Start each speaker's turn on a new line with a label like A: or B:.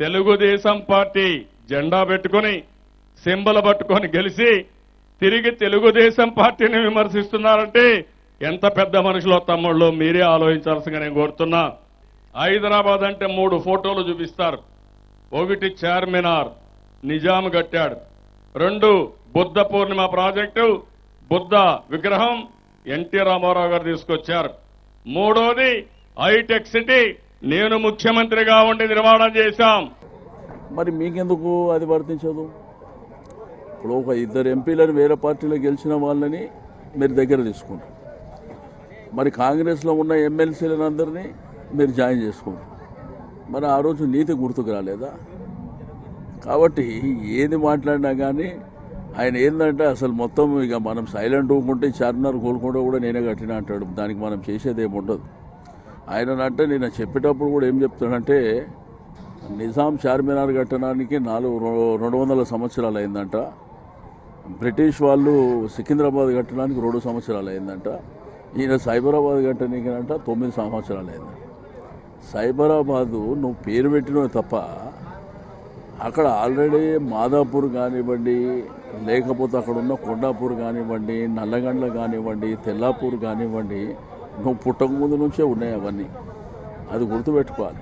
A: Telugu Desam party జెండా పెట్టుకొని symbol పట్టుకొని గెలిచి తిరిగి తెలుగుదేశం పార్టీని విమర్శిస్తున్నారంటే ఎంత పెద్ద మనుషులో తమ్ముళ్ళు మీరే ఆలోచించాల్సిందిగా నేను కోరుతున్నా. హైదరాబాద్ అంటే 3 ఫోటోలు చూపిస్తారు. ఒకటి చార్మినార్ నిజాం కట్టాడు, 2 బుద్ధ పూర్ణిమ ప్రాజెక్టు బుద్ధ విగ్రహం ఎన్టీ రామారావు గారు తీసుకొచ్చారు, 3వది హైటెక్ సిటీ నేను ముఖ్యమంత్రిగా ఉండి నిర్మాణం చేశాం.
B: మరి మీకెందుకు అది వర్తించదు? ఇప్పుడు ఒక 2 ఎంపీలను వేరే పార్టీలో గెలిచిన వాళ్ళని మీరు దగ్గర తీసుకుంటారు, మరి కాంగ్రెస్లో ఉన్న ఎమ్మెల్సీలను అందరినీ మీరు జాయిన్ చేసుకుంటారు. మరి ఆ రోజు నీతి గుర్తుకు రాలేదా? కాబట్టి ఏది మాట్లాడినా కానీ ఆయన ఏంటంటే అసలు మొత్తం ఇక మనం సైలెంట్ ఊకుంటే చార్మినార్ కోలుకుంటే కూడా నేనే కట్టినా అంటాడు. దానికి మనం చేసేది ఏమి ఉండదు. ఆయన అంటే నేను చెప్పేటప్పుడు కూడా ఏం చెప్తాడంటే నిజాం చార్మినార్ కట్టడానికి 200 సంవత్సరాలు అయిందంట, బ్రిటిష్ వాళ్ళు సికింద్రాబాద్ కట్టడానికి 2 సంవత్సరాలు అయిందంట, ఈయన సైబరాబాద్ కట్టడానికి అంట 9 సంవత్సరాలు అయిందంట. సైబరాబాదు నువ్వు పేరు పెట్టినవి తప్ప అక్కడ ఆల్రెడీ మాదాపూర్ కానివ్వండి, లేకపోతే అక్కడ ఉన్న కొండాపూర్ కానివ్వండి, నల్లగండ్ల కానివ్వండి, తెల్లాపూర్ కానివ్వండి, నువ్వు పుట్టక ముందు నుంచే ఉన్నాయి అవన్నీ. అది గుర్తుపెట్టుకోవాలి.